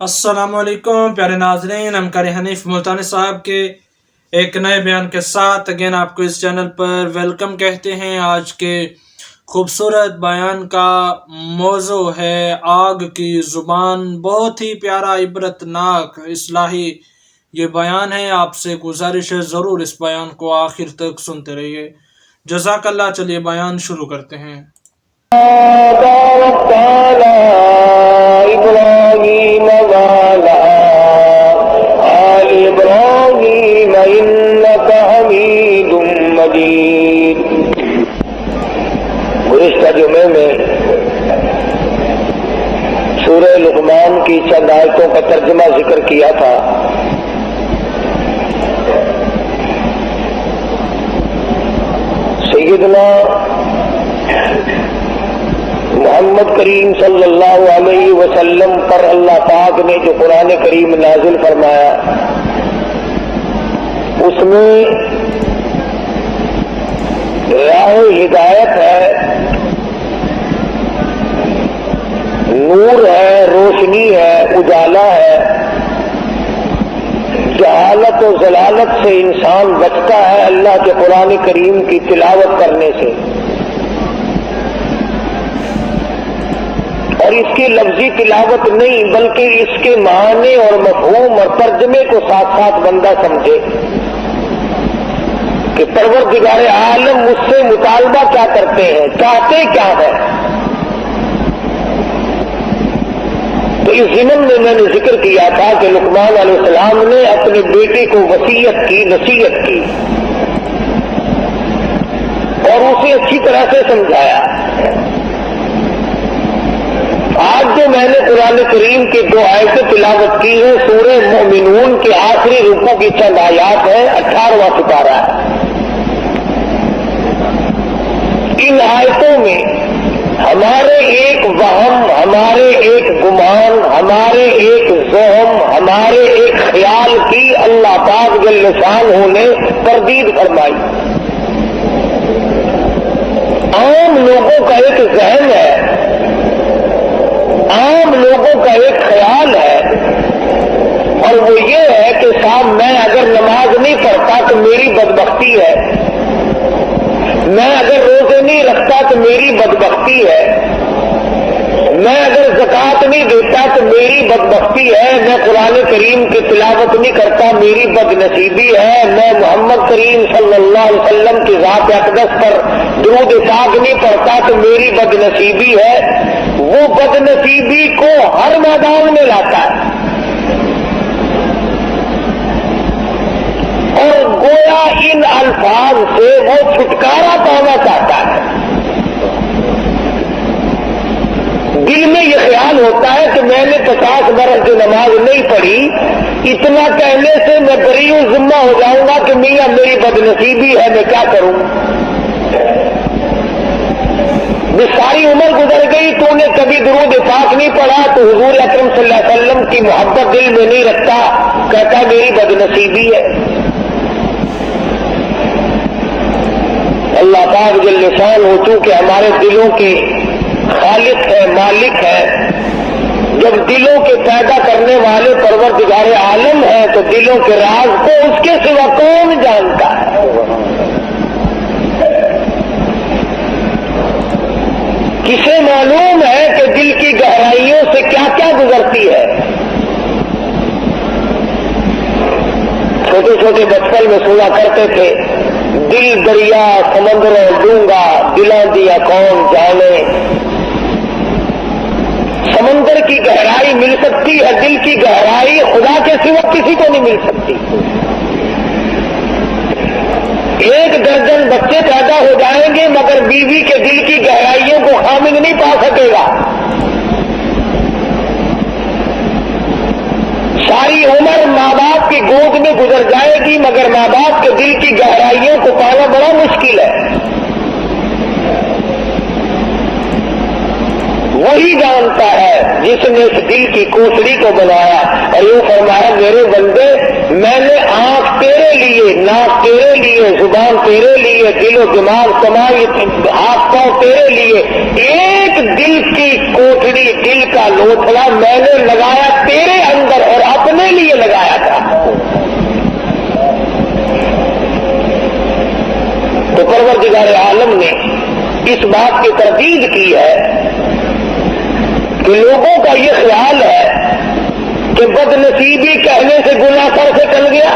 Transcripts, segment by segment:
السلام علیکم پیارے ناظرین، ہم قاری حنیف ملتانی صاحب کے ایک نئے بیان کے ساتھ اگین آپ کو اس چینل پر ویلکم کہتے ہیں۔ آج کے خوبصورت بیان کا موضوع ہے آگ کی زبان۔ بہت ہی پیارا عبرت ناک اصلاحی یہ بیان ہے۔ آپ سے گزارش ہے ضرور اس بیان کو آخر تک سنتے رہیے۔ جزاک اللہ۔ چلیے بیان شروع کرتے ہیں۔ گزشتہ جمعے میں سورہ لقمان کی چند آیتوں کا ترجمہ ذکر کیا تھا۔ سیدنا محمد کریم صلی اللہ علیہ وسلم پر اللہ پاک نے جو قرآن کریم نازل فرمایا اس میں راہ ہدایت ہے، نور ہے، روشنی ہے، اجالا ہے۔ جہالت و ضلالت سے انسان بچتا ہے اللہ کے قرآن کریم کی تلاوت کرنے سے، اور اس کی لفظی تلاوت نہیں بلکہ اس کے معنی اور مفہوم اور ترجمے کو ساتھ ساتھ بندہ سمجھے کہ پروردگار عالم مجھ سے مطالبہ کیا کرتے ہیں، چاہتے کیا ہے۔ تو اس ضمن میں نے ذکر کیا تھا کہ لقمان علیہ السلام نے اپنے بیٹے کو وصیت کی، نصیحت کی اور اسے اچھی طرح سے سمجھایا۔ آج جو میں نے قرآن کریم کی دو آیتیں تلاوت کی ہیں، سورہ مومنون کے آخری رکوع کی چند آیات ہیں، 18واں سپارہ ہے۔ ان آیتوں میں ہمارے ایک وہم، ہمارے ایک گمان، ہمارے ایک ذہن، ہمارے ایک خیال کی اللہ پاک جل شانہ نے تردید فرمائی۔ عام لوگوں کا ایک ذہن ہے، عام لوگوں کا ایک خیال ہے، اور وہ یہ ہے کہ صاحب میں اگر نماز نہیں پڑھتا تو میری بدبختی ہے، میں اگر روزے نہیں رکھتا تو میری بدبختی ہے، میں اگر زکوٰۃ نہیں دیتا تو میری بدبختی ہے، میں قرآن کریم کی تلاوت نہیں کرتا میری بد نصیبی ہے، میں محمد کریم صلی اللہ علیہ وسلم کی ذات اقدس پر درود پاک نہیں پڑھتا تو میری بد نصیبی ہے۔ وہ بد نصیبی کو ہر میدان میں لاتا ہے اور گویا ان الفاظ سے وہ چھٹکارا پانا چاہتا ہے۔ دل میں یہ خیال ہوتا ہے کہ میں نے 50 برس جو نماز نہیں پڑھی، اتنا کہنے سے میں بری ذمہ ہو جاؤں گا کہ میاں میری بد نصیبی ہے، میں کیا کروں؟ ساری عمر گزر گئی، تو نے کبھی درود پاک نہیں پڑھا تو حضور اکرم صلی اللہ علیہ وسلم کی محبت دل میں نہیں رکھتا، کہتا میری بد نصیبی ہے۔ اللہ پاک جل شانہ ہو چونکہ ہمارے دلوں کے خالق ہے، مالک ہے، جب دلوں کے پیدا کرنے والے پروردگار عالم ہے تو دلوں کے راز کو اس کے سوا کون جانتا ہے؟ کسے معلوم ہے کہ دل کی گہرائیوں سے کیا کیا گزرتی ہے؟ چھوٹے چھوٹے بچپن میں سنا کرتے تھے، دل دریا سمندر ڈونگا، دلاں دیا کون جانے۔ سمندر کی گہرائی مل سکتی ہے، دل کی گہرائی خدا کے سوا کسی کو نہیں مل سکتی۔ 1 درجن بچے پیدا ہو جائیں گے مگر بیوی کے دل کی گہرائیوں کو خامد نہیں پا سکے گا۔ ساری عمر ماں باپ کی گود میں گزر جائے گی مگر ماں باپ کے دل کی گہرائیوں کو پانا بڑا مشکل ہے۔ وہی جانتا ہے جس نے اس دل کی کوسڑی کو بنایا، اور یوں فرمایا میرے بندے میں نے آنکھ تیرے لیے، ناک تیرے لیے، زبان تیرے لیے، دل و دماغ تمام ہاتھ پاؤں تیرے لیے، ایک دل کی کوٹڑی، دل کا لوتھڑا میں نے لگایا تیرے اندر پروردگار عالم نے اس بات کی تردید کی ہے کہ لوگوں کا یہ خیال ہے کہ بد نصیبی کہنے سے گناہ سر سے ٹل گیا.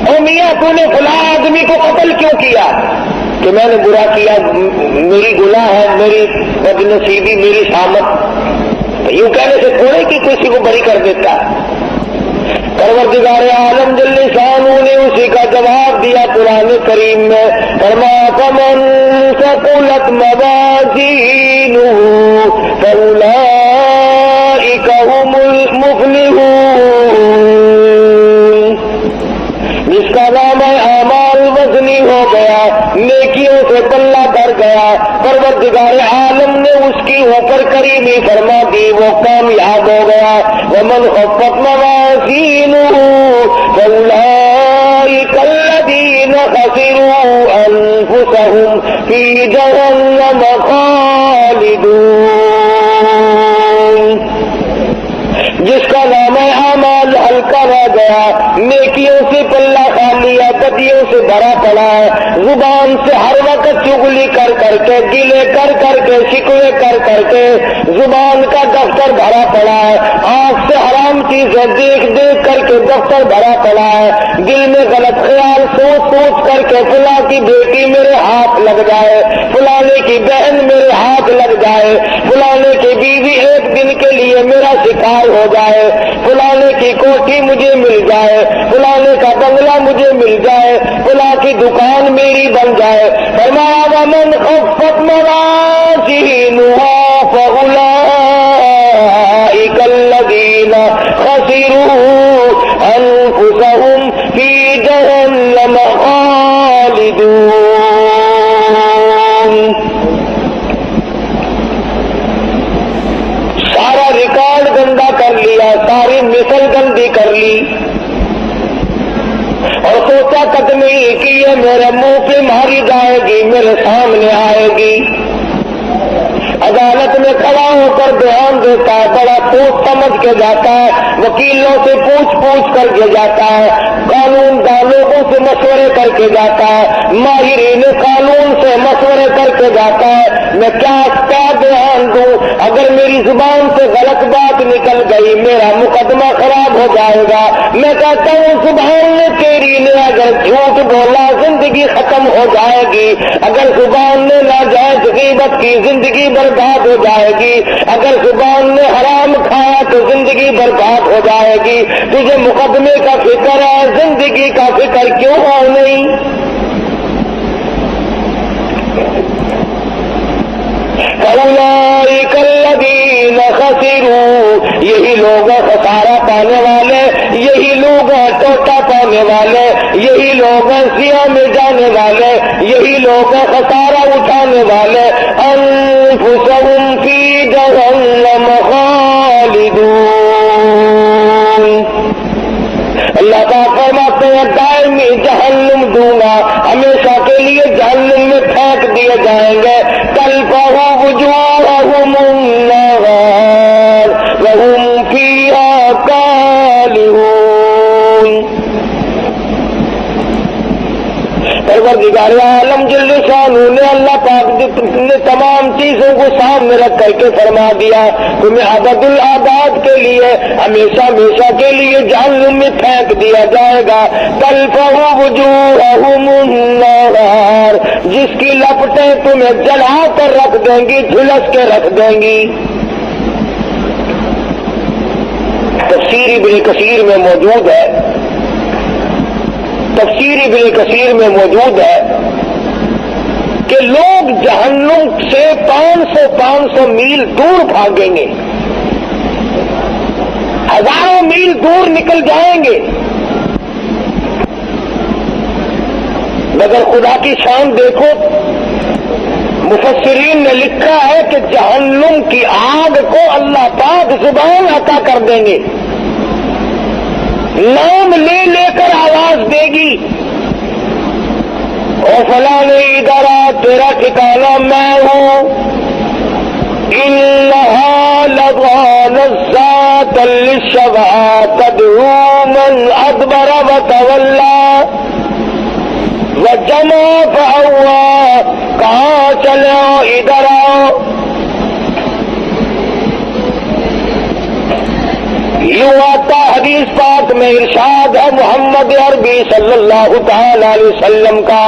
او میاں تو نے فلاں آدمی کو قتل کیوں کیا؟ کہ میں نے برا کیا، میری گناہ ہے، میری بد نصیبی، میری شامت. یوں کہنے سے تھوڑے کہ کسی کو بری کر دیتا. پروردگار عالم جل شانہ نے اسی کا جواب دیا قرآن کریم میں، فرمایا فمن ثقلت موازینہ فاولئک هم المفلحون. جس کا نام اعمال وزنی ہو گیا، نیکیوں سے پلہ بھر گیا، پروردگار عالم نے اس کی اوپر کریمی فرما دی، وہ کامیاب ہو گیا. ومن خفت موازینہ فاولئک الذین خسروا انفسهم فی جہنم خالدون. جس کا نام اعمال ہلکا رہ گیا، نیکیوں سے پلہ کھا لیا، بدیوں سے بھرا پڑا ہے، زبان سے ہر وقت چغلی کر کر کے، گلے کر کر کے، شکوے کر کر کے زبان کا دفتر بھرا پڑا ہے، آنکھ سے حرام چیزیں دیکھ دیکھ کر کے دفتر بھرا پڑا ہے، دل میں غلط خیال سوچ سوچ کر کے فلاں کی بیٹی میرے ہاتھ لگ جائے، فلانے کی بہن میرے ہاتھ لگ جائے، فلانے کی بیوی ایک دن کے لیے میرا شکار ہو جائے، فلانے کی کوٹھی مجھے مل جائے، فلانے کا بنگلہ مجھے مل جائے، فلاں کی دکان میری بن جائے. فرمایا ومن خفت موازینہ فاولئک الذین خسروا انفسهم فی جہنم خالدون. سارا ریکارڈ گندا کر لیا، ساری مثل گندی کر لی اور سوچا قدم ہی کہ یہ میرے منہ پہ ماری جائے گی، میرے سامنے آئے گی. عدالت میں کھڑا ہو کر بیان دیتا ہے، بڑا سوچ سمجھ کے جاتا ہے، وکیلوں سے پوچھ پوچھ کر کے جاتا ہے، قانون دانوں سے مشورے کر کے جاتا ہے، ماہرین قانون سے مشورے کر کے جاتا ہے. میں کیا بیان دوں؟ اگر میری زبان سے غلط بات نکل گئی میرا مقدمہ خراب ہو جائے گا. میں کہتا ہوں زبان نے تیری نے اگر جھوٹ بولا زندگی ختم ہو جائے گی، اگر زبان نے ناجائز غیبت کی زندگی برباد ہو جائے گی، اگر زبان نے حرام کھایا تو زندگی برباد ہو جائے گی. تجھے مقدمے کا فکر ہے، زندگی کا فکر کیوں ہے نہیں؟ فاولئک الذین خسروا، یہی لوگ خسارہ پانے والے، یہی لوگ ٹوٹا پانے والے، یہی لوگ سیاہ میں جانے والے، یہی لوگ خسارہ اٹھانے والے. انفسهم فی جہنم خالدون. اللہ تعالیٰ فرماتے ہیں دائمی جہنم دوں گا، ہمیشہ کے لیے جہنم میں پھینک دیے جائیں گے. تلفح وجوہہم النار وہم فیہا کالہون. پروردگار عالم جل شانہ نے اللہ پاک نے تمام چیزوں کو سامنے رکھ کر کے فرما دیا تمہیں ابد الآباد کے لیے ہمیشہ ہمیشہ کے لیے جہنم میں پھینک دیا جائے گا. تلفح وجوہہم النار، جس کی لپٹیں تمہیں جلا کر رکھ دیں گی، جھلس کے رکھ دیں گی. تفسیر ابن کثیر میں موجود ہے، تفسیر ابن کثیر میں موجود ہے کہ لوگ جہنم سے 500 میل دور بھاگیں گے، ہزاروں میل دور نکل جائیں گے، مگر خدا کی شان دیکھو، مفسرین نے لکھا ہے کہ جہنم کی آگ کو اللہ پاک زبان عطا کر دیں گے، نام لے لے کر آواز دے گی، او فلاں ادھر آ، تیرا ٹھکانہ میں ہوں. انہا لظى نزاعة للشوى تدعو من ادبر وتولى. وجمع فأوعى، کہاں چلے ہو ادھر آؤ. یوں آتا حدیث پاک میں ارشاد ہے محمد عربی صلی اللہ تعالی علیہ وسلم کا.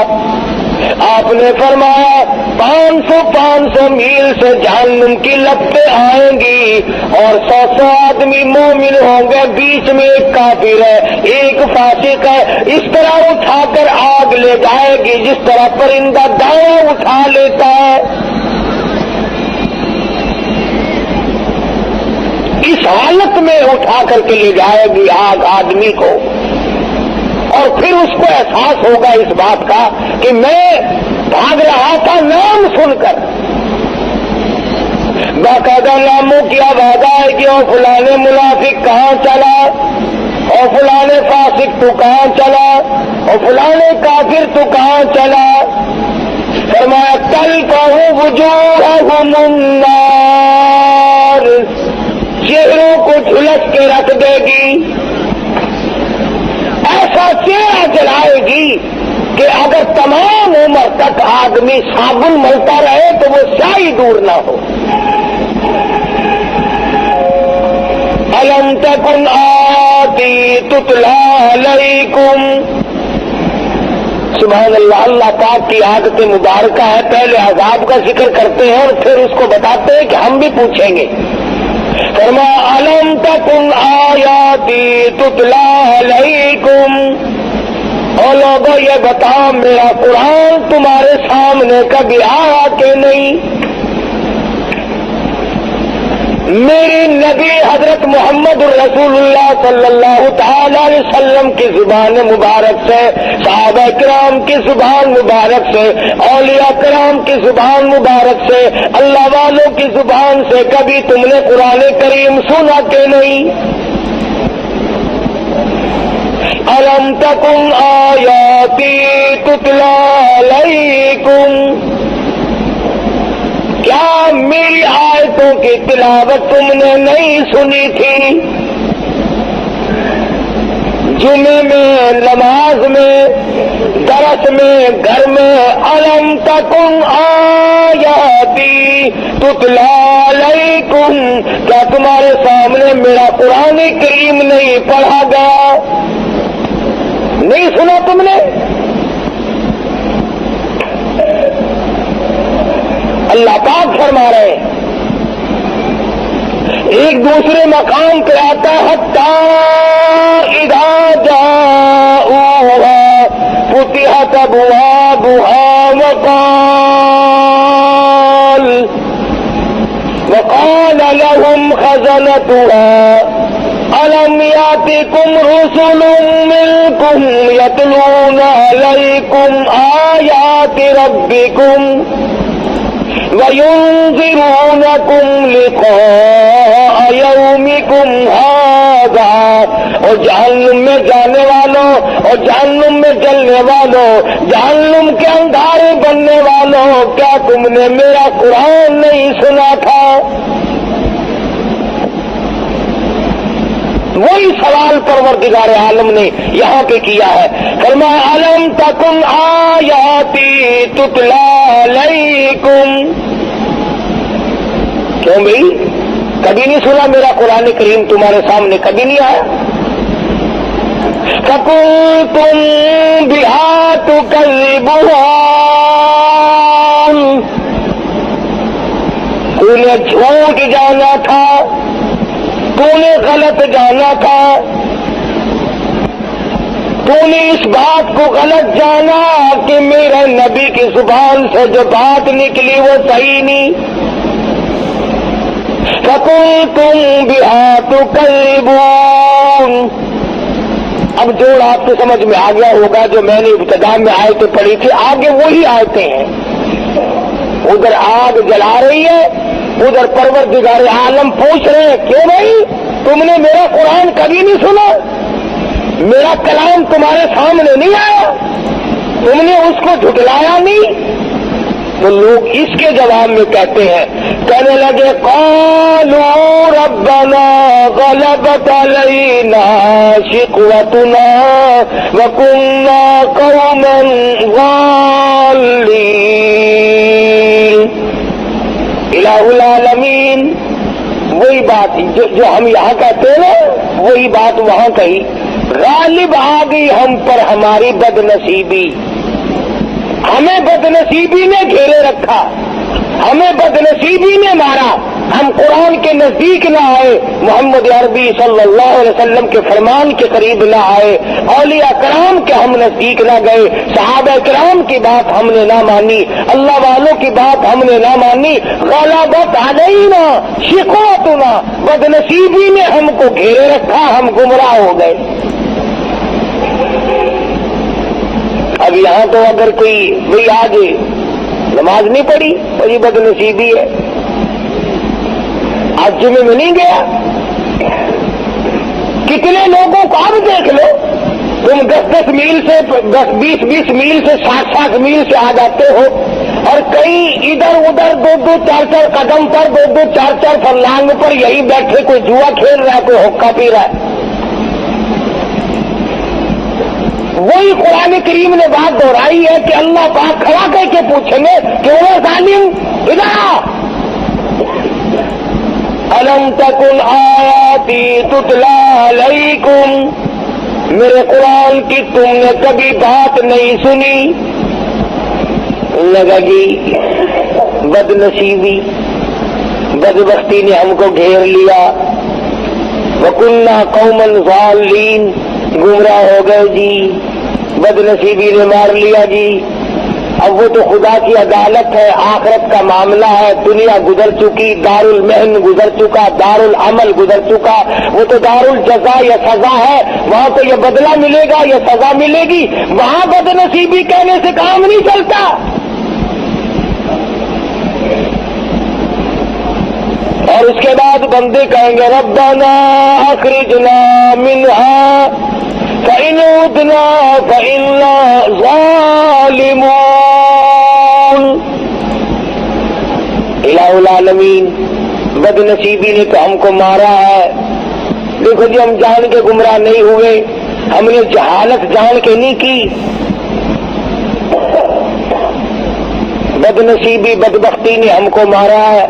آپ نے فرمایا 500 میل سے جہنم کی لپٹیں آئیں گی اور 100 آدمی مومن ہوں گے، بیچ میں ایک کافر ہے، ایک فاسق ہے. اس طرح اٹھا کر آگ لے جائے گی جس طرح پرندہ دانا اٹھا لیتا ہے. اس حالت میں اٹھا کر کے لے جائے گی آگ آدمی کو، اور پھر اس کو احساس ہوگا اس بات کا کہ میں بھاگ رہا تھا نام سن کر. باقاعدہ ناموں کی آواز آئے گی، اور فلانے منافق کہاں چلا، اور فلانے فاسق تو کہاں چلا، اور فلانے کافر تو کہاں چلا. فرمایا تلفح وجوہہم النار، چہروں کو جھلس کے رکھ دے گی، ایسا چہرہ جلائے گی کہ اگر تمام عمر تک آدمی صابن ملتا رہے تو وہ سیاہی دور نہ ہو. الم تکن آیاتی تتلی علیکم. سبحان اللہ. اللہ پاک کی عادت مبارکہ ہے، پہلے عذاب کا ذکر کرتے ہیں اور پھر اس کو بتاتے ہیں کہ ہم بھی پوچھیں گے. فرمایا الم تکن آیاتی تتلی علیکم. اور لوگوں یہ بتاؤ میرا قرآن تمہارے سامنے کبھی آیا کہ نہیں؟ میری نبی حضرت محمد رسول اللہ صلی اللہ تعالی علیہ وسلم کی زبان مبارک سے، صحابہ کرام کی زبان مبارک سے، اولیاء کرام کی زبان مبارک سے، اللہ والوں کی زبان سے کبھی تم نے قرآن کریم سنا کہ نہیں؟ الم تکن آیاتی تتلی علیکم. کیا میری آیتوں کی تلاوت تم نے نہیں سنی تھی؟ جمعے میں، نماز میں، درس میں، گھر میں. الم تکن آیاتی تتلی علیکم، کیا تمہارے سامنے میرا قرآن کریم نہیں پڑھا گیا؟ نہیں سنا تم نے؟ اللہ پاک فرما رہے ہیں. ایک دوسرے مقام پہ آتا ہے حتی اذا جاؤوها فتحت ابوابها وقال لهم خزنتها الم یاتکم رسل منکم یتلون علیکم آیات ربکم وَيُنذِرُونَكُمْ لِقَاءَ يَوْمِكُمْ هَذَا. اور جہنم میں جانے والوں اور جہنم میں جلنے والوں، جہنم کے انگارے بننے والوں، کیا تم نے میرا قرآن نہیں سنا تھا؟ وہی سوال پروردگار عالم نے یہاں پہ کیا ہے. فرمایا الم تکن آیاتی تتلی علیکم. کیوں بھائی کبھی نہیں سنا میرا قرآن کریم تمہارے سامنے کبھی نہیں آیا؟ فَكُنْتُمْ بِهَا تُكَذِّبُونَ. تو نے جھوٹ جانا تھا، تو نے غلط جانا تھا، تو نے اس بات کو غلط جانا کہ میرے نبی کی زبان سے جو بات نکلی وہ صحیح نہیں. فَكُنْتُمْ بِهَا تُكَذِّبُونَ. اب جوڑ آپ کو سمجھ میں آ گیا ہوگا جو میں نے ابتدا میں آیتیں پڑھی تھی، آگے وہی آیتیں ہیں. ادھر آگ جلا رہی ہے، ادھر پروردگار عالم پوچھ رہے ہیں کیوں بھائی تم نے میرا قرآن کبھی نہیں سنا؟ میرا کلام تمہارے سامنے نہیں آیا؟ تم نے اس کو جھٹلایا نہیں؟ تو لوگ اس کے جواب میں کہتے ہیں، کہنے لگے قالوا ربنا غلبت علینا شقوتنا وکنا قوما ضالین۔ الہ العالمین وہی بات جو ہم یہاں کہتے ہیں نا، وہی بات وہاں کہی، غالب آ گئی ہم پر ہماری بد نصیبی، ہمیں بد نصیبی نے گھیرے رکھا، ہمیں بد نصیبی نے مارا، ہم قرآن کے نزدیک نہ آئے، محمد عربی صلی اللہ علیہ وسلم کے فرمان کے قریب نہ آئے، اولیاء کرام کے ہم نزدیک نہ گئے، صحابہ کرام کی بات ہم نے نہ مانی، اللہ والوں کی بات ہم نے نہ مانی، غلبت علینا شقوتنا، بد نصیبی نے ہم کو گھیرے رکھا، ہم گمراہ ہو گئے۔ اب یہاں تو اگر کوئی بھئی آج نماز نہیں پڑھی تو یہ بد نصیبی ہے، آج جمعے میں نہیں گیا، کتنے لوگوں کو اب دیکھ لو، تم 10 میل سے 20 میل سے 60 میل سے آ جاتے ہو، اور کئی ادھر ادھر 2 4 قدم پر 2 4 فرلانگ پر یہی بیٹھے، کوئی جوا کھیل رہا ہے، کوئی حقہ پی رہا ہے۔ وہی قرآن کریم نے بات دہرائی ہے کہ اللہ پاک کھڑا کر کے پوچھیں گے کہ وہ ظالم ادھر آ، الم تکن آیاتی تتلی علیکم، میرے قرآن کی تم نے کبھی بات نہیں سنی؟ لگا گی بد نصیبی، بدبختی نے ہم کو گھیر لیا، وکننا قوما ضالین، گمراہ ہو گئے جی، بد نصیبی نے مار لیا جی۔ اب وہ تو خدا کی عدالت ہے، آخرت کا معاملہ ہے، دنیا گزر چکی، دار المحن گزر چکا، دار العمل گزر چکا، وہ تو دار الجزا یا سزا ہے، وہاں تو یہ بدلہ ملے گا یا سزا ملے گی، وہاں بد نصیبی کہنے سے کام نہیں چلتا۔ اور اس کے بعد بندے کہیں گے ربنا اخرجنا منها فإن عدنا فإنا ظالمون۔ الہ العالمین بد نصیبی نے تو ہم کو مارا ہے، دیکھو جی ہم جان کے گمراہ نہیں ہوئے، ہم نے جہالت جان کے نہیں کی، بد نصیبی بدبختی نے ہم کو مارا ہے۔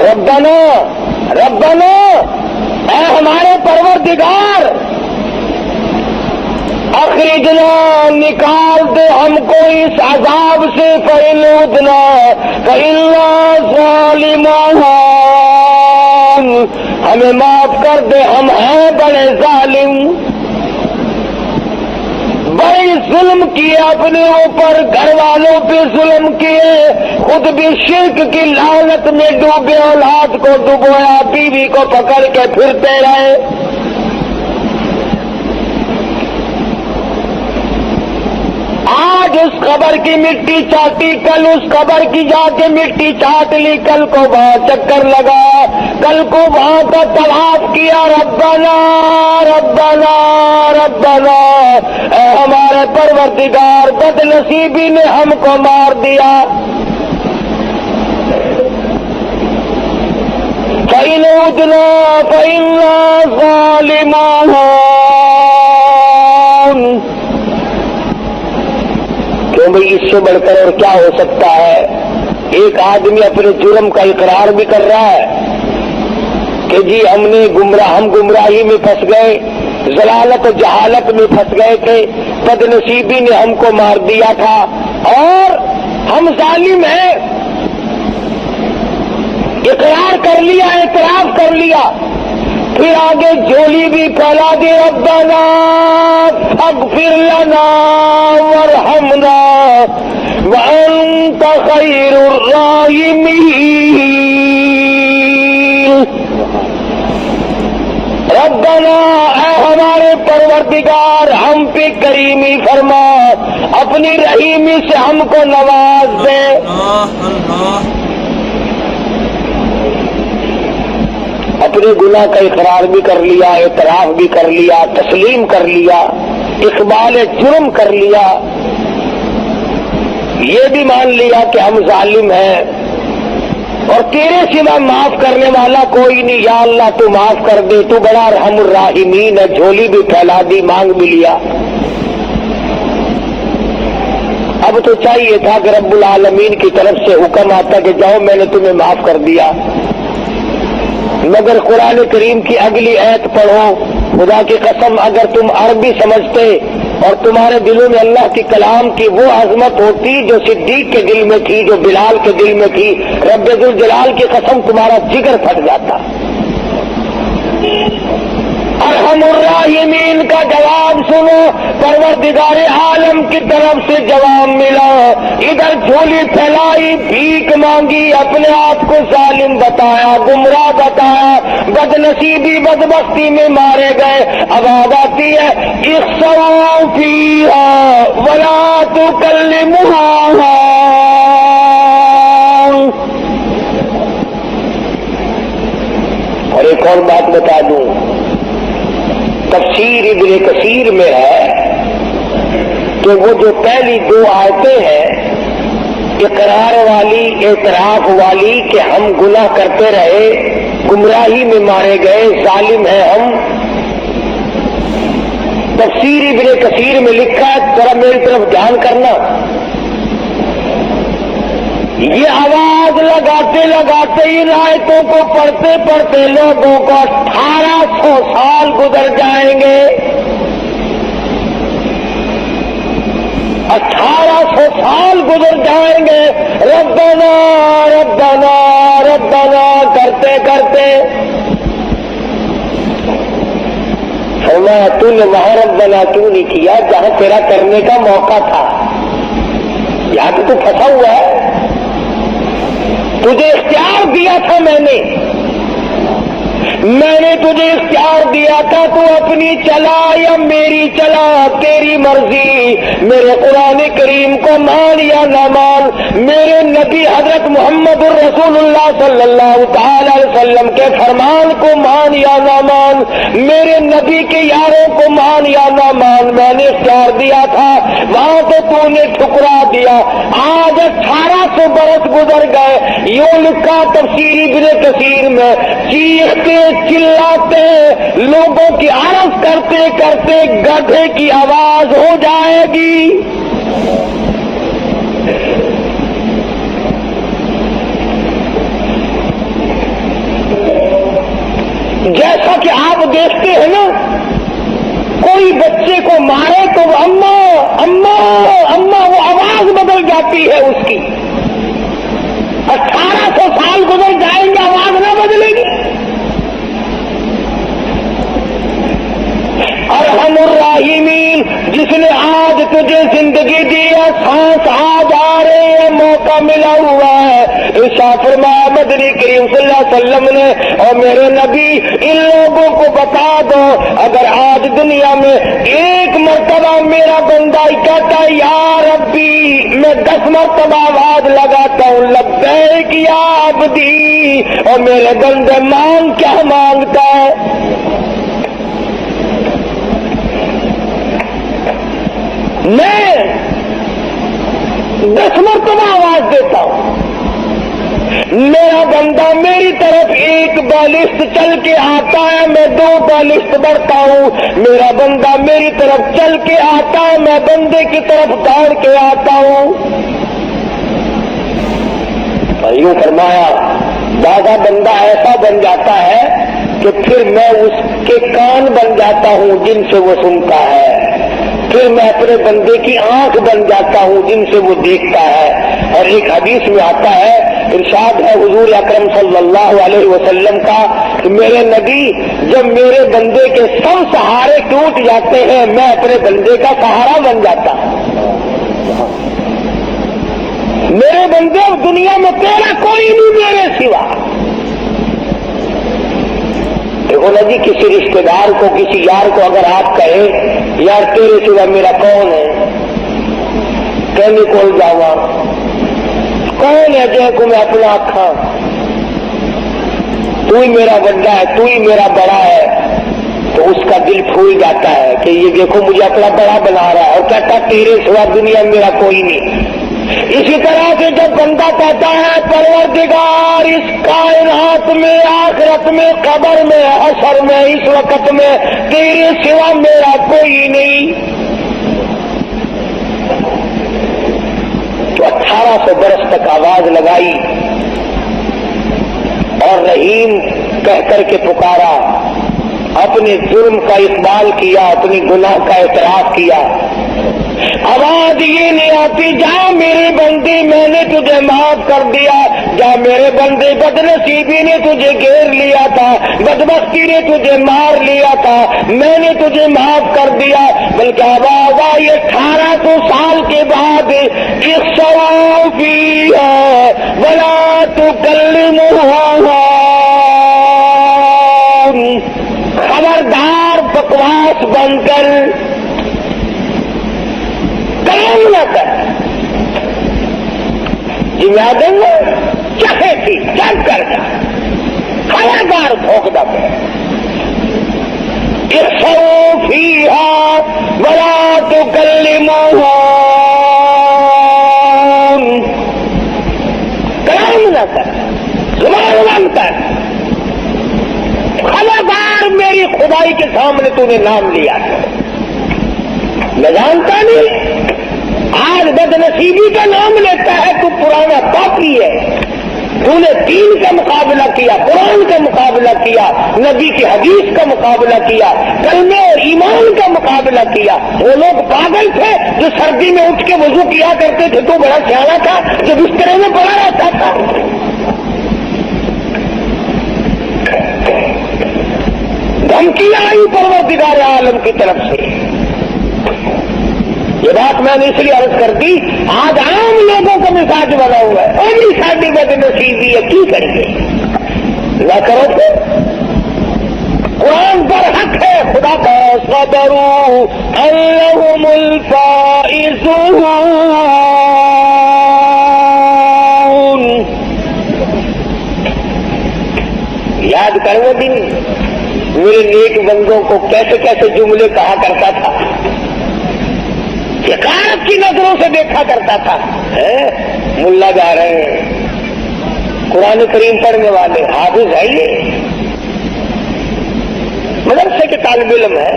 ربنا ربنا اے ہمارے پروردگار، اخرجنا نکال دے ہم کو اس عذاب سے، فإن عدنا فإنا ظالمون، ہمیں معاف کر دے، ہم ہیں بڑے ظالم، بڑے ظلم کیے اپنے اوپر، گھر والوں پہ ظلم کیے، خود بھی شرک کی لعنت میں ڈوبے، اولاد کو ڈبویا، بیوی کو پکڑ کے پھرتے رہے۔ آج اس قبر کی مٹی چاٹی، کل اس قبر کی جا کے مٹی چاٹ لی، کل کو وہاں چکر لگا، کل کو وہاں کا طواف کیا، ربنا ربنا ربنا، اے ہمارے پروردگار بد نصیبی نے ہم کو مار دیا، فإن عدنا فإنا ظالمون۔ کیوں بھئی اس سے بڑھ کر اور کیا ہو سکتا ہے؟ ایک آدمی اپنے جرم کا اقرار بھی کر رہا ہے کہ جی ہم گمراہی میں پھنس گئے، ضلالت و جہالت میں پھنس گئے تھے، بد نصیبی نے ہم کو مار دیا تھا اور ہم ظالم ہیں، اقرار کر لیا، اعتراف کر لیا، پھر آگے جھولی بھی پھیلا دی، ربنا اغفر لنا وارحمنا وانت خیر الراحمین۔ ربنا اے ہمارے پروردگار ہم پہ کریمی فرما، اپنی رحیمی سے ہم کو نواز دے۔ اپنے گناہ کا اقرار بھی کر لیا، اعتراف بھی کر لیا، تسلیم کر لیا، اقبال جرم کر لیا، یہ بھی مان لیا کہ ہم ظالم ہیں اور تیرے سوا معاف کرنے والا کوئی نہیں، یا اللہ تو معاف کر دے، تو بڑا ارحم الراحمین ہے، جھولی بھی پھیلا دی، مانگ بھی لیا۔ اب تو چاہیے تھا کہ رب العالمین کی طرف سے حکم آتا کہ جاؤ میں نے تمہیں معاف کر دیا، مگر قرآن کریم کی اگلی آیت پڑھو، خدا کی قسم اگر تم عربی سمجھتے اور تمہارے دلوں میں اللہ کے کلام کی وہ عظمت ہوتی جو صدیق کے دل میں تھی، جو بلال کے دل میں تھی، رب ذوالجلال کی قسم تمہارا جگر پھٹ جاتا۔ ارحم الراحمین کا جواب سنو، پروردگار عالم کی طرف سے جواب ملا، ادھر جھولی پھیلائی، بھیک مانگی، اپنے آپ کو ظالم بتایا، گمراہ بتایا، بد نصیبی بدبختی میں مارے گئے۔ اب آواز آتی ہے اخسؤوا فیہا ولا تکلموها۔ اور ایک اور بات بتا دوں، تفسیر ابن کثیر میں ہے کہ وہ جو پہلی دو آیتیں ہیں اقرار والی، اعتراف والی کہ ہم گناہ کرتے رہے، گمراہی میں مارے گئے، ظالم ہیں ہم، تفسیر ابن کثیر میں لکھا ہے، ذرا میری طرف دھیان کرنا، یہ آواز لگاتے لگاتے ان آیتوں کو پڑھتے پڑھتے لوگوں کو 1800 سال گزر جائیں گے، 1800 سال گزر جائیں گے، ربنا ربنا ربنا کرتے کرتے۔ فرمایا تو نے وہاں ربنا کیوں نہیں کیا جہاں تیرا کرنے کا موقع تھا؟ یہاں تو پھنسا ہوا ہے، تجھے اختیار دیا تھا میں نے تجھے اختیار دیا تھا، تو اپنی چلا یا میری چلا، تیری مرضی، میرے قرآن کریم کو مان یا نہ مان، میرے نبی حضرت محمد الرسول اللہ صلی اللہ تعالی علیہ وسلم کے فرمان کو مان یا نہ مان، میرے نبی کے یاروں کو مان یا نہ مان، میں نے اختیار دیا تھا، وہاں تو نے ٹھکرا دیا۔ آج 1800 برس گزر گئے، یوں لکھا تفسیر ابن کثیر میں، چیختے چلاتے لوگوں کی عرض کرتے کرتے گدھے کی آواز ہو جائے گی۔ جیسا کہ آپ دیکھتے ہیں نا، کوئی بچے کو مارے تو وہ اماں اماں اماں، وہ آواز بدل جاتی ہے اس کی۔ 1800 سال گزر جائیں گے، آواز نہ بدلے گی۔ ارحم الراحمین، جس نے آج تجھے زندگی دی ہے، سانس آج آ رہے ہیں، موقع ملا ہوا ہے، ارشاد فرمایا مدنی کریم صلی اللہ علیہ وسلم نے، اور میرے نبی ان لوگوں کو بتا دو، اگر آج دنیا میں ایک مرتبہ میرا بندہ کہتا ہے یا ربی، میں 10 مرتبہ آواز لگاتا ہوں لبیک یا عبدی، اور میرے بندے مانگ کیا مانگتا ہے؟ میں 10 مرتبہ آواز دیتا ہوں، میرا بندہ میری طرف ایک بالشت چل کے آتا ہے، میں 2 بالشت بڑھتا ہوں، میرا بندہ میری طرف چل کے آتا ہے، میں بندے کی طرف دوڑ کے آتا ہوں۔ اور یوں فرمایا دادا بندہ ایسا بن جاتا ہے کہ پھر میں اس کے کان بن جاتا ہوں جن سے وہ سنتا ہے، پھر میں اپنے بندے کی آنکھ بن جاتا ہوں جن سے وہ دیکھتا ہے۔ اور ایک حدیث میں آتا ہے، ارشاد ہے حضور اکرم صلی اللہ علیہ وسلم کا کہ میرے نبی جب میرے بندے کے سب سہارے ٹوٹ جاتے ہیں، میں اپنے بندے کا سہارا بن جاتا ہوں۔ میرے بندے دنیا میں تیرا کوئی نہیں میرے سوا۔ دیکھو نا جی، کسی رشتے دار کو، کسی یار کو اگر آپ کہیں یار تیرے سوا میرا کون ہے، کہنے کول جاوا، کون ہے جے کو میں اپنا آکھاں، تو ہی میرا بڑا ہے، تو ہی میرا بڑا ہے، تو اس کا دل پھول جاتا ہے کہ یہ دیکھو مجھے اپنا بڑا بنا رہا ہے، اور کہتا تیرے سوا دنیا میں میرا کوئی نہیں۔ اسی طرح سے جب بندہ کہتا ہے پروردگار اس کائنات میں، آخرت میں، قبر میں، حشر میں، اس وقت میں تیرے سوا میرا کوئی نہیں، تو 1800 برس تک آواز لگائی اور رحیم کہہ کر کے پکارا، اپنے جرم کا اقبال کیا، اپنی گناہ کا اعتراف کیا۔ آواز یہ نہیں آتی جا میرے بندے میں نے تجھے معاف کر دیا، جا میرے بندے بدنصیبی نے تجھے گھیر لیا تھا، بدبختی نے تجھے مار لیا تھا، میں نے تجھے معاف کر دیا، بلکہ آواز آئی 1800 سال کے بعد اخسؤوا فیہا ولا تکلمون، خبردار بکواس بند کر، کلام نہ کر، جمع دیں چاہے تھی چل کر جا، خبردار بھوک دب، اخسؤوا فیہا ولا تکلمون، کلام نہ کر، زبان بند کر، خبردار میری خدائی کے سامنے تو نے نام لیا، میں جانتا نہیں آج بدنصیبی کا نام لیتا ہے، تو پرانا پاپی ہے، تو نے دین کا مقابلہ کیا، قرآن کا مقابلہ کیا، نبی کی حدیث کا مقابلہ کیا، کلمے اور ایمان کا مقابلہ کیا۔ وہ لوگ پاگل تھے جو سردی میں اٹھ کے وضو کیا کرتے تھے، تو بڑا سیانا تھا جو بسترے میں پڑا رہتا تھا۔ دھمکیاں آئی پروردگار عالم کی طرف سے۔ یہ بات میں نے اس لیے عرض کر دی، آج عام لوگوں کا مزاج بنا ہوا ہے، اور بھی ساری بدنصیبی ہے، کی کریں گے؟ نہ کرو تو قرآن پر حق ہے، خدا کا صبروا انہم الفائزون، یاد کر وہ دن میرے نیک بندوں کو کیسے کیسے جملے کہا کرتا تھا، حقارت کی نظروں سے دیکھا کرتا تھا۔ ملا جا رہے ہیں، قرآن کریم پڑھنے والے، حافظ ہے، یہ مدرسے کے طالب علم ہے،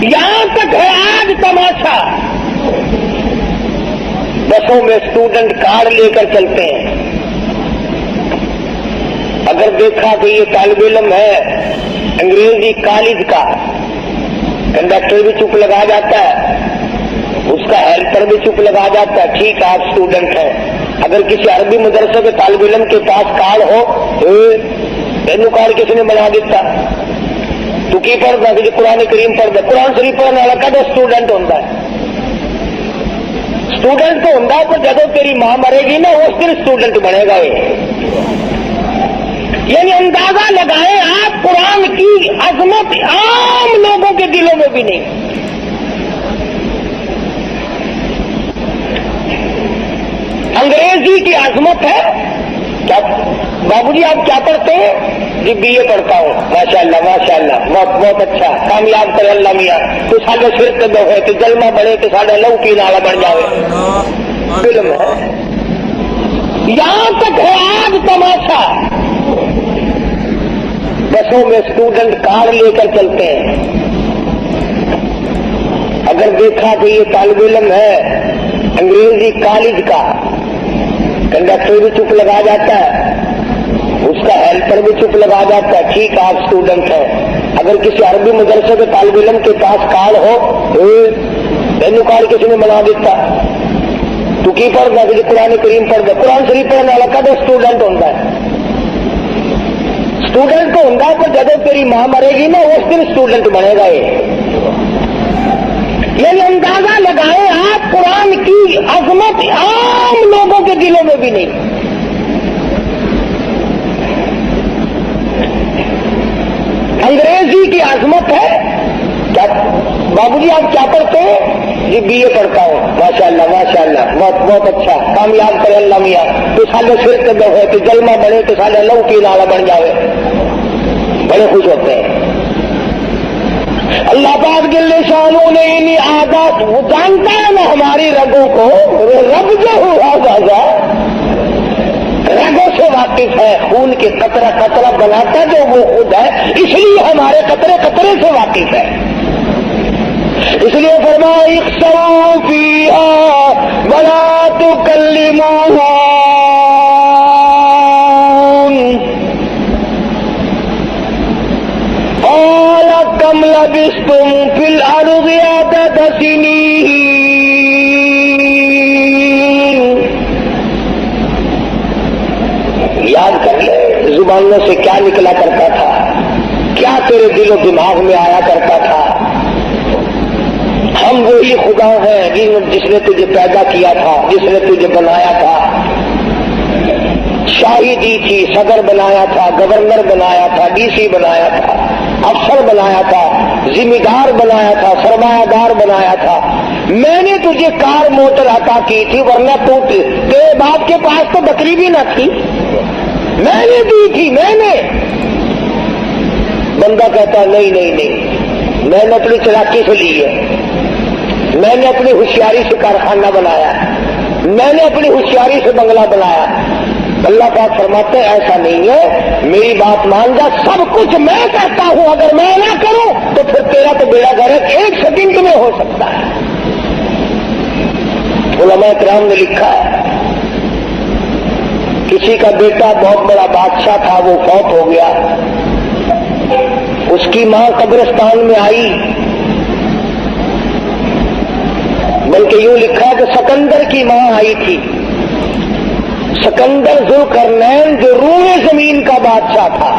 یہاں تک ہے آج تماشا، بسوں میں اسٹوڈنٹ کارڈ لے کر چلتے ہیں، اگر دیکھا کہ یہ طالب علم ہے انگریزی کالج کا، کنڈکٹر بھی چپ لگا جاتا ہے، اس کا ہیلپر بھی چپ لگا جاتا ہے، ٹھیک ہے آپ اسٹوڈنٹ ہیں۔ اگر کسی عربی مدرسے کے طالب علم کے پاس کارڈ ہو، تینوں کارڈ کسی نے بنا دیتا، تو کی پڑھتا کہ قرآن کریم پڑھتا، قرآن شریف پڑھنے والا کدو اسٹوڈنٹ ہوتا ہے، اسٹوڈنٹ تو ہوتا ہے، پر جب تیری ماں مرے گی نا اس دن اسٹوڈنٹ بنے گا یہ۔ یعنی اندازہ لگائیں آپ قرآن کی عظمت عام لوگوں کے دلوں میں بھی نہیں۔ انگریزی کی عظمت ہے کیا؟ بابو جی آپ کیا پڑھتے ہیں؟ جی بی اے پڑھتا ہوں، ماشاء اللہ ماشاء اللہ، بہت بہت اچھا، کامیاب کرے اللہ میاں، تو سارے سر تے ہے تو جلمہ بڑھے تو سارے لہو کی نالا بن جاوے، فلم ہے۔ یہاں تک ہے آج تماشا، بسوں میں اسٹوڈنٹ کارڈ لے کر چلتے ہیں، اگر دیکھا کہ یہ طالب علم ہے انگریزی کالج کا، کنڈکٹر بھی چپ لگا جاتا ہے، اس کا ہیلپر بھی چپ لگا جاتا ہے، ٹھیک آپ اسٹوڈنٹ ہیں۔ اگر کسی عربی مدرسے کے طالب علم کے پاس کارڈ ہو، تینوں کارڈ کسی نے بنا دیتا، تو کی پڑھتا کہ قرآن کریم پڑھتا، قرآن شریف پڑھنے والا کدو اسٹوڈنٹ ہوتا ہے، اسٹوڈنٹ تو ہوتا ہے، پر جب تیری ماں مرے گی نا اس دن اسٹوڈنٹ بنے گا یہ۔ یعنی اندازہ لگائیں آپ قرآن کی عظمت عام لوگوں کے دلوں میں بھی نہیں۔ انگریزی کی عظمت ہے کیا؟ بابو جی آپ کیا پڑھتے ہیں؟ جی بی اے پڑھتا ہوں، ماشاء اللہ ماشاء اللہ، بہت بہت اچھا، کامیاب کرے اللہ میاں، تو سارے سر تے ہے تو جلمہ بڑھے تو سارے لہو کی نالا بن جاوے، بڑے خوش ہوتے ہیں۔ اللہ پاک جل شانہ نے انہیں عادات، وہ جانتا ہے نا ہماری رگوں کو، رب جو ہوا بازا رگوں سے واقف ہے، خون کے قطرہ قطرہ بناتا جو وہ خود ہے، اس لیے ہمارے قطرے قطرے سے واقف ہے. اس لیے فرمایا اخسؤوا فیہا ولا تکلمون. قال کم لبثتم فی الارض عدد سنین. یاد کر لے زبانوں سے کیا نکلا کرتا تھا، کیا تیرے دل و دماغ میں آیا کرتا تھا. ہم وہی خدا ہیں جس نے تجھے پیدا کیا تھا، جس نے تجھے بنایا تھا، شاہی دی تھی، صدر بنایا تھا، گورنر بنایا تھا، ڈی سی بنایا تھا، افسر بنایا تھا، ذمہ دار بنایا تھا، سرمایہ دار بنایا تھا. میں نے تجھے کار موٹر عطا کی تھی، ورنہ تیرے باپ کے پاس تو بکری بھی نہ تھی، میں نے دی تھی. میں نے. بندہ کہتا نہیں نہیں نہیں، میں نے اپنی چلاکی سے لی ہے، میں نے اپنی ہوشیاری سے کارخانہ بنایا، میں نے اپنی ہوشیاری سے بنگلہ بنایا. اللہ پاک فرماتے ہیں ایسا نہیں ہے، میری بات مان جا، سب کچھ میں کرتا ہوں، اگر میں نہ کروں تو پھر تیرا تو بیڑا غرق ایک سیکنڈ میں ہو سکتا ہے. علماء کرام نے لکھا ہے کسی کا بیٹا بہت بڑا بادشاہ تھا، وہ فوت ہو گیا. اس کی ماں قبرستان میں آئی، بلکہ یوں لکھا کہ سکندر کی ماں آئی تھی. سکندر ذوالقرنین جو روم زمین کا بادشاہ تھا.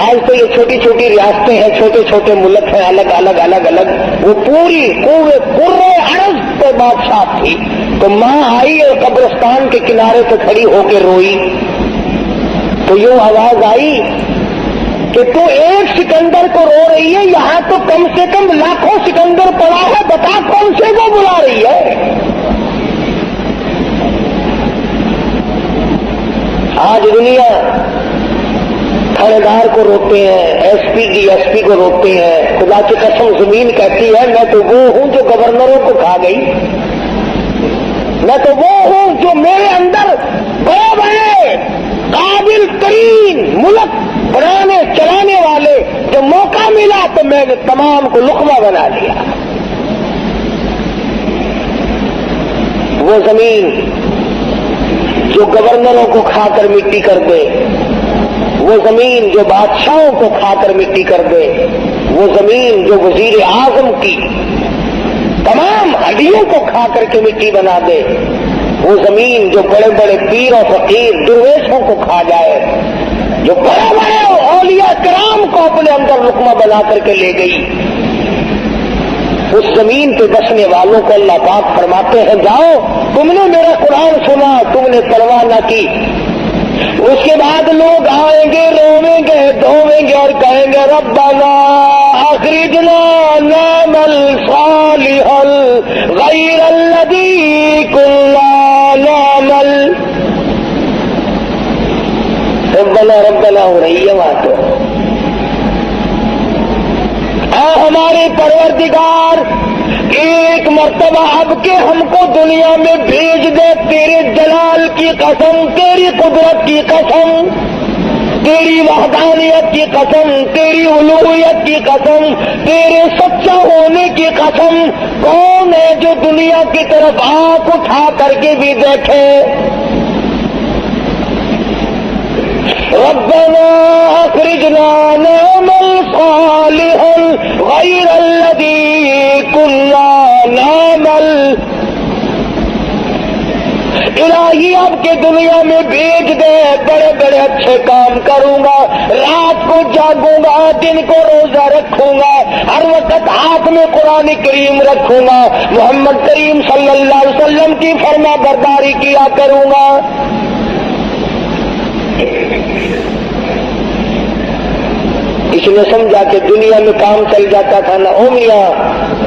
آج تو یہ چھوٹی چھوٹی ریاستیں ہیں، چھوٹے چھوٹے ملک ہیں، الگ الگ الگ الگ، وہ پوری پورے عرض پہ بادشاہ تھی. تو ماں آئی اور قبرستان کے کنارے پہ کھڑی ہو کے روئی، تو یوں آواز آئی کہ تو ایک سکندر کو رو رہی ہے، یہاں تو کم سے کم لاکھوں سکندر پڑا ہے، بتا کون سے کو بلا رہی ہے. آج دنیا تھانے دار کو روکتے ہیں، S P D S P کو روکتے ہیں. خدا کی قسم زمین کہتی ہے میں تو وہ ہوں جو گورنروں کو کھا گئی، میں تو وہ ہوں جو میرے اندر بڑے بڑے قابل ترین ملک بنانے چلانے والے، جو موقع ملا تو میں نے تمام کو لقمہ بنا لیا. وہ زمین جو گورنروں کو کھا کر مٹی کر دے، وہ زمین جو بادشاہوں کو کھا کر مٹی کر دے، وہ زمین جو وزیر اعظم کی تمام ہڈیوں کو کھا کر کے مٹی بنا دے، وہ زمین جو بڑے بڑے پیر اور فقیر درویشوں کو کھا جائے، جو بڑے بڑے اولیاء کرام کو اپنے اندر لقمہ بنا کر کے لے گئی، اس زمین پہ بسنے والوں کو اللہ پاک فرماتے ہیں جاؤ، تم نے میرا قرآن سنا، تم نے پرواہ نہ کی. اس کے بعد لوگ آئیں گے، رویں گے، دھویں گے اور کہیں گے ربنا اخرجنا نعمل صالحا غیر الذی کنا نعمل. ربنا ربنا ہو رہی ہے وہاں تو. اے ہمارے پروردگار، ایک مرتبہ اب کے ہم کو دنیا میں بھیج دے، تیرے جلال کی قسم، تیری قدرت کی قسم، تیری وحدانیت کی قسم، تیری الوہیت کی قسم، تیرے سچا ہونے کی قسم. کون ہے جو دنیا کی طرف آنکھ اٹھا کر کے بھی دیکھے؟ ربنا اخرجنا نعمل صالحا غیر الذی کنا نعمل. الہی اب کے دنیا میں بھیج دے، بڑے بڑے اچھے کام کروں گا، رات کو جاگوں گا، دن کو روزہ رکھوں گا، ہر وقت ہاتھ میں قرآن کریم رکھوں گا، محمد کریم صلی اللہ علیہ وسلم کی فرما برداری کیا کروں گا. اس نے سمجھا کہ دنیا میں کام چل جاتا تھا نا، او میاں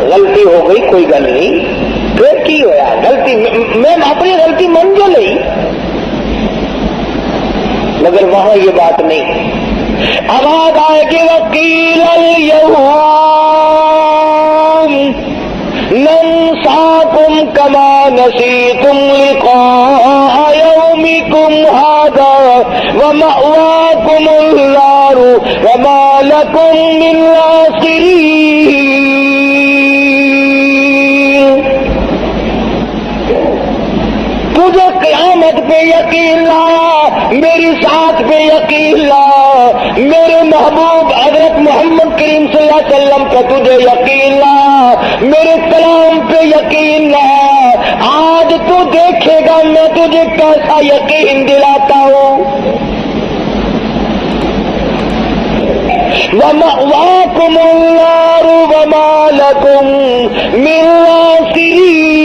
غلطی ہو گئی کوئی گل نہیں، پھر کی ہوا غلطی، میں اپنی غلطی مان جو نہیں. مگر وہاں یہ بات نہیں. آواز آئے گی وقیل الیوم ننساکم کما نسیتم لقاء یومکم ھذا ومأواکم النار وما لکم من ناصرین۔ تجھے قیامت پہ یقین لا، میری ذات پہ یقین لا، میرے محبوب حضرت محمد کریم صلی اللہ علیہ وسلم پہ تجھے یقین لا، میرے کلام پہ یقین لا۔ آج تو دیکھے گا میں تجھے کیسا یقین دلاتا ہوں۔ وَمَأْوَاكُمُ النَّارُ وَمَا لَكُم مِّن نَاصِرِينَ۔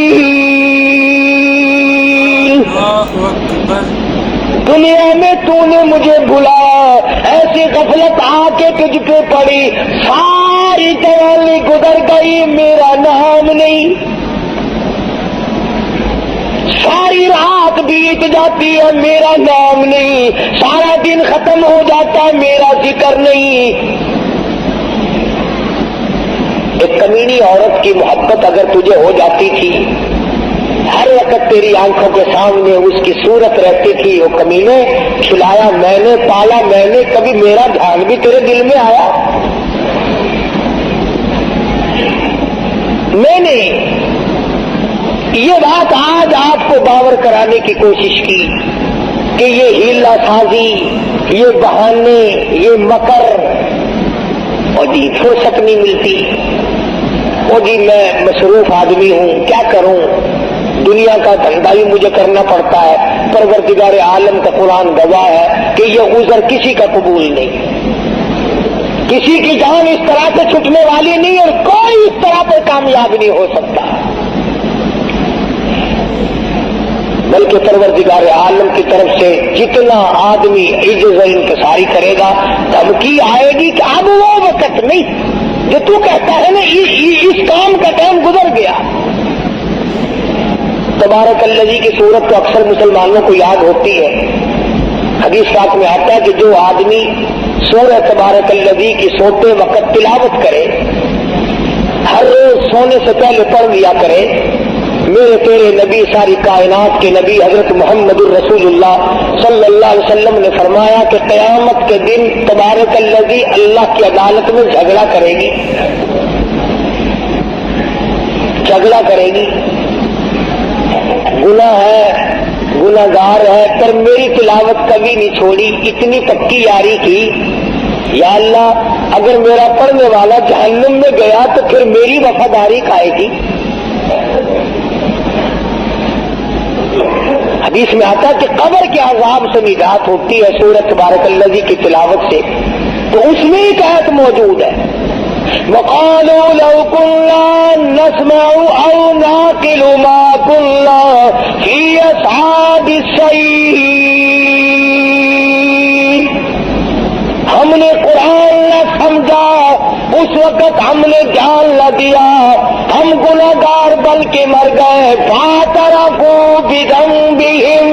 دنیا میں تو نے مجھے بلایا، ایسی غفلت آ کے تجھ پہ پڑی، ساری جوانی گزر گئی، میرا نام نہیں، ساری رات بیت جاتی ہے، میرا نام نہیں، سارا دن ختم ہو جاتا ہے، میرا ذکر نہیں۔ ایک کمینی عورت کی محبت اگر تجھے ہو جاتی تھی، ہر وقت تیری آنکھوں کے سامنے اس کی صورت رہتی تھی، وہ کمینے، کھلایا میں نے، پالا میں نے، کبھی میرا دھیان بھی تیرے دل میں آیا؟ میں نے یہ بات آج آپ کو باور کرانے کی کوشش کی کہ یہ ہیلا سازی، یہ بہانے، یہ مکر، اور جی فرصت نہیں ملتی، اور جی میں مصروف آدمی ہوں، کیا کروں، دنیا کا دھندا ہی مجھے کرنا پڑتا ہے۔ پروردگار عالم کا قرآن گواہ ہے کہ یہ عذر کسی کا قبول نہیں، کسی کی جان اس طرح سے چھٹنے والی نہیں، اور کوئی اس طرح پر کامیاب نہیں ہو سکتا، بلکہ پروردگار عالم کی طرف سے جتنا آدمی عجز و انکساری کرے گا، دھمکی آئے گی کہ اب وہ وقت نہیں جو تو کہتا ہے نا اس کام کا ٹائم گزر گیا۔ تبارک الذی کی صورت تو اکثر مسلمانوں کو یاد ہوتی ہے، حدیث پاک میں آتا ہے کہ جو آدمی سورہ تبارک الذی کی سوتے وقت تلاوت کرے، ہر روز سونے سے پہلے پڑھ لیا کرے، میرے تیرے نبی، ساری کائنات کے نبی حضرت محمد الرسول اللہ صلی اللہ علیہ وسلم نے فرمایا کہ قیامت کے دن تبارک الذی اللہ کی عدالت میں جھگڑا کرے گی، جھگڑا کرے گی، گناہ ہے، گناہگار ہے، پر میری تلاوت کبھی نہیں چھوڑی، اتنی پکی یاری کی، یا اللہ اگر میرا پڑھنے والا جہنم میں گیا تو پھر میری وفاداری کھائے گی۔ حدیث میں آتا ہے کہ قبر کے عذاب سے نجات ہوتی ہے سورۃ تبارک الذی کی تلاوت سے، تو اس میں ایک آیت موجود ہے، وَقَالُوا لَوْ كُنَّا نَسْمَعُ أَوْ نَعْقِلُ مَا كُنَّا فِي أَصْحَابِ السَّعِيرِ۔ ہم نے قرآن نہ سمجھا، اس وقت ہم نے جان نہ دیا، ہم گناہگار بن کے مر گئے، فَاعْتَرَفُوا بِذَنبِهِمْ۔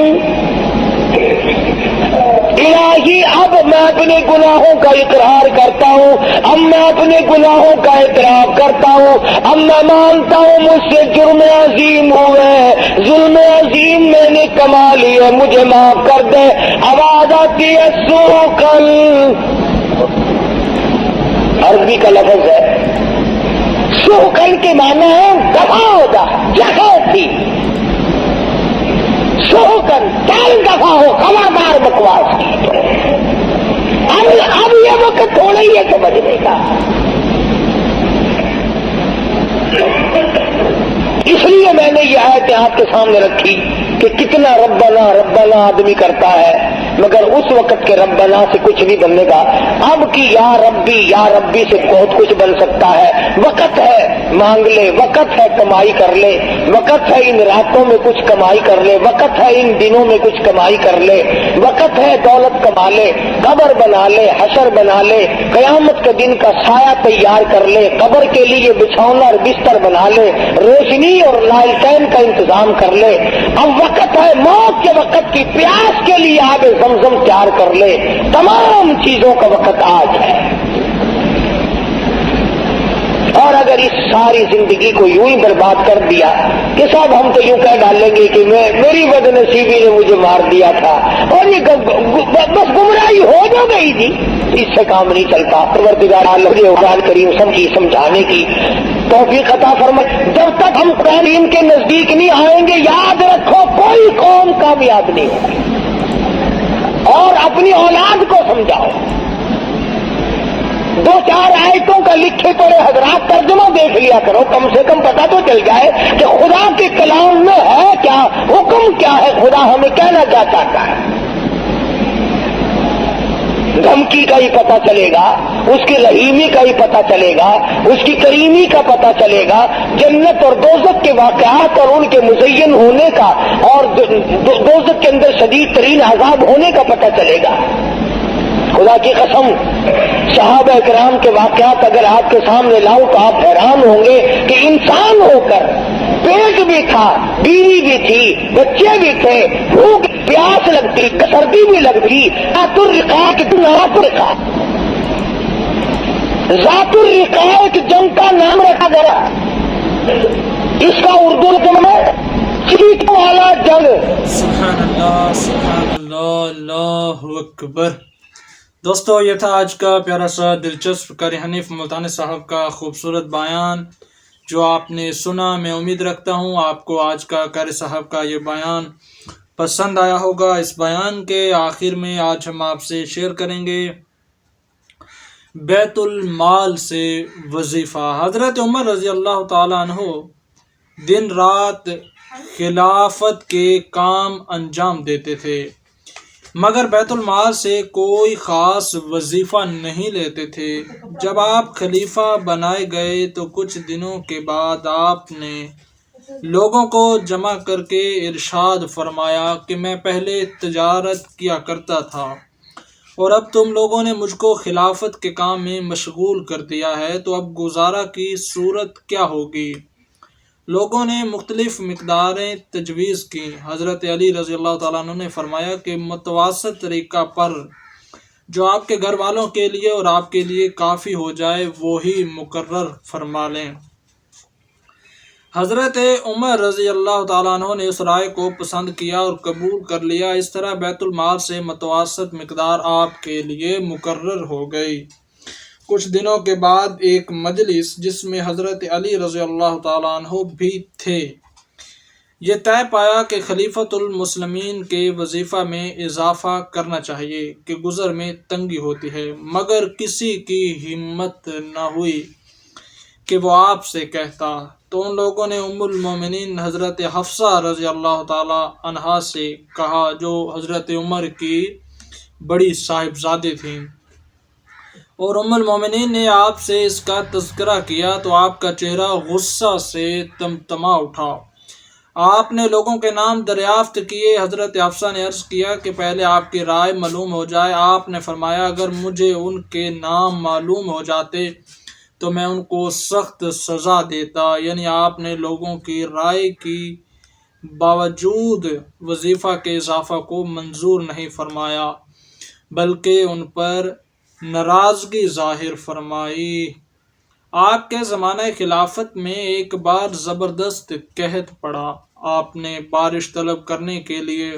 الہی اب میں اپنے گناہوں کا اقرار کرتا ہوں، اب میں اپنے گناہوں کا اعتراف کرتا ہوں، اب میں مانتا ہوں مجھ سے جرم عظیم ہوئے، ظلم عظیم میں نے کما لیے، مجھے معاف کر دے۔ آواز آتی ہے سوکل، عربی کا لفظ ہے، سوکل کے معنی ہے دفع ہو جا، جگہ تھی، سوکن چل دفع ہو، خبردار بکواس کی۔ اب یہ وقت تھوڑا ہی ہے سمجھنے کا، اس لیے میں نے یہ آیتیں آپ کے سامنے رکھی کہ کتنا ربنا ربنا آدمی کرتا ہے، مگر اس وقت کے ربنا سے کچھ نہیں بننے گا۔ اب کی یا ربی سے بہت کچھ بن سکتا ہے۔ وقت ہے مانگ لے، وقت ہے کمائی کر لے، وقت ہے ان راتوں میں کچھ کمائی کر لے، وقت ہے ان دنوں میں کچھ کمائی کر لے، وقت ہے دولت کما لے، قبر بنا لے، حشر بنا لے، قیامت کے دن کا سایہ تیار کر لے، قبر کے لیے بچھونا اور بستر بنا لے، روشنی اور لالٹین کا انتظام کر لے۔ اب وقت ہے موت کے وقت کی پیاس کے لیے آب زمزم تیار کر لے. تمام چیزوں کا وقت آج ہے. اور اگر اس ساری زندگی کو یوں ہی برباد کر دیا کہ صاحب ہم تو یوں کہہ ڈالیں گے کہ میری بد نصیبی نے مجھے مار دیا تھا, اور یہ بس گمراہی ہو جو گئی تھی, اس سے کام نہیں چلتا. پروردگار عالم قرآن کریم سمجھانے کی توفیق عطا فرمائے. جب تک ہم قرآن کے نزدیک نہیں آئیں گے, یاد رکھو کوئی قوم کامیاب نہیں ہوگی. اور اپنی اولاد کو سمجھاؤ. 2-4 آیتوں کا لکھے پڑے حضرات ترجمہ دیکھ لیا کرو, کم سے کم پتہ تو چل جائے کہ خدا کے کلام میں ہے کیا, حکم کیا ہے, خدا ہمیں کہنا کیا چاہتا ہے. دھمکی کا ہی پتہ چلے گا, اس کی رحیمی کا ہی پتہ چلے گا, اس کی کریمی کا پتہ چلے گا, جنت اور دوزخ کے واقعات اور ان کے مزین ہونے کا, اور دوزخ کے اندر شدید ترین عذاب ہونے کا پتہ چلے گا. خدا کی قسم, صحابہ کرام کے واقعات اگر آپ کے سامنے لاؤں تو آپ حیران ہوں گے کہ انسان ہو کر پیٹ بھی تھا, بیوی بھی تھی, بچے بھی تھے, بھوک پیاس لگتی, سردی بھی لگتی. ذات الرقاع ایک جنگ کا نام رکھا گیا. اس کا اردو ترجمہ ہے چیخنے والا جنگ. سبحان اللہ, سبحان اللہ, اللہ اکبر. دوستو, یہ تھا آج کا پیارا سا دلچسپ قاری حنیف ملتانی صاحب کا خوبصورت بیان جو آپ نے سنا. میں امید رکھتا ہوں آپ کو آج کا قاری صاحب کا یہ بیان پسند آیا ہوگا. اس بیان کے آخر میں آج ہم آپ سے شیئر کریں گے بیت المال سے وظیفہ. حضرت عمر رضی اللہ تعالیٰ عنہ دن رات خلافت کے کام انجام دیتے تھے, مگر بیت المال سے کوئی خاص وظیفہ نہیں لیتے تھے. جب آپ خلیفہ بنائے گئے تو کچھ دنوں کے بعد آپ نے لوگوں کو جمع کر کے ارشاد فرمایا کہ میں پہلے تجارت کیا کرتا تھا اور اب تم لوگوں نے مجھ کو خلافت کے کام میں مشغول کر دیا ہے, تو اب گزارا کی صورت کیا ہوگی؟ لوگوں نے مختلف مقداریں تجویز کی. حضرت علی رضی اللہ تعالیٰ عنہ نے فرمایا کہ متوسط طریقہ پر جو آپ کے گھر والوں کے لیے اور آپ کے لیے کافی ہو جائے وہی مقرر فرما لیں. حضرت عمر رضی اللہ تعالیٰ عنہ نے اس رائے کو پسند کیا اور قبول کر لیا. اس طرح بیت المال سے متوسط مقدار آپ کے لیے مقرر ہو گئی. کچھ دنوں کے بعد ایک مجلس جس میں حضرت علی رضی اللہ تعالیٰ عنہ بھی تھے, یہ طے پایا کہ خلیفۃ المسلمین کے وظیفہ میں اضافہ کرنا چاہیے کہ گزر میں تنگی ہوتی ہے, مگر کسی کی ہمت نہ ہوئی کہ وہ آپ سے کہتا. تو ان لوگوں نے ام المومنین حضرت حفصہ رضی اللہ تعالی عنہا سے کہا جو حضرت عمر کی بڑی صاحبزادی تھیں, اور ام المومنین نے آپ سے اس کا تذکرہ کیا تو آپ کا چہرہ غصہ سے تمتما اٹھا. آپ نے لوگوں کے نام دریافت کیے. حضرت حفصہ نے عرض کیا کہ پہلے آپ کی رائے معلوم ہو جائے. آپ نے فرمایا اگر مجھے ان کے نام معلوم ہو جاتے تو میں ان کو سخت سزا دیتا. یعنی آپ نے لوگوں کی رائے کی باوجود وظیفہ کے اضافہ کو منظور نہیں فرمایا بلکہ ان پر ناراضگی ظاہر فرمائی. آپ کے زمانہ خلافت میں ایک بار زبردست قحط پڑا. آپ نے بارش طلب کرنے کے لیے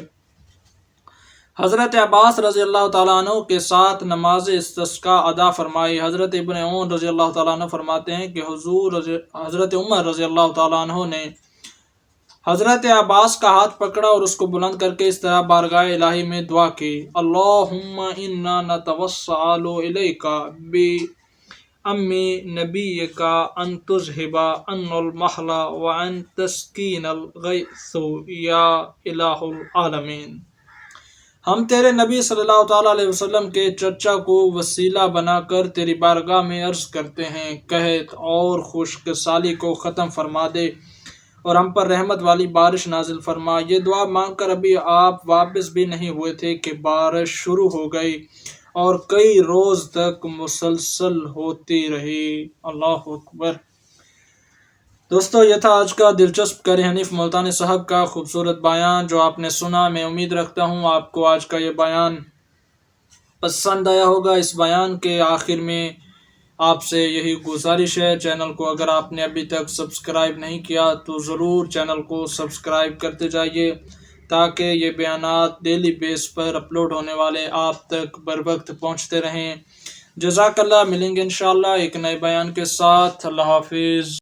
حضرت عباس رضی اللہ تعالیٰ عنہ کے ساتھ نماز استسقاء ادا فرمائی. حضرت ابن عون رضی اللہ تعالیٰ عنہ فرماتے ہیں کہ حضرت عمر رضی اللہ تعالیٰ عنہ نے حضرت عباس کا ہاتھ پکڑا اور اس کو بلند کر کے اس طرح بارگاہ الہی میں دعا کی, اللہم انا نتوسل الیک امی نبیک ان تذہب عنا المحل وان تسقین الغیث یا الہ العالمین. ہم تیرے نبی صلی اللہ تعالیٰ علیہ وسلم کے چچا کو وسیلہ بنا کر تیری بارگاہ میں عرض کرتے ہیں قحط اور خشک سالی کو ختم فرما دے اور ہم پر رحمت والی بارش نازل فرما. یہ دعا مانگ کر ابھی آپ واپس بھی نہیں ہوئے تھے کہ بارش شروع ہو گئی اور کئی روز تک مسلسل ہوتی رہی. اللہ اکبر. دوستو یہ تھا آج کا دلچسپ قاری حنیف ملتانی صاحب کا خوبصورت بیان جو آپ نے سنا. میں امید رکھتا ہوں آپ کو آج کا یہ بیان پسند آیا ہوگا. اس بیان کے آخر میں آپ سے یہی گزارش ہے، چینل کو اگر آپ نے ابھی تک سبسکرائب نہیں کیا تو ضرور چینل کو سبسکرائب کرتے جائیے تاکہ یہ بیانات ڈیلی بیس پر اپلوڈ ہونے والے آپ تک بر وقت پہنچتے رہیں. جزاک اللہ. ملیں گے انشاءاللہ ایک نئے بیان کے ساتھ. اللہ حافظ.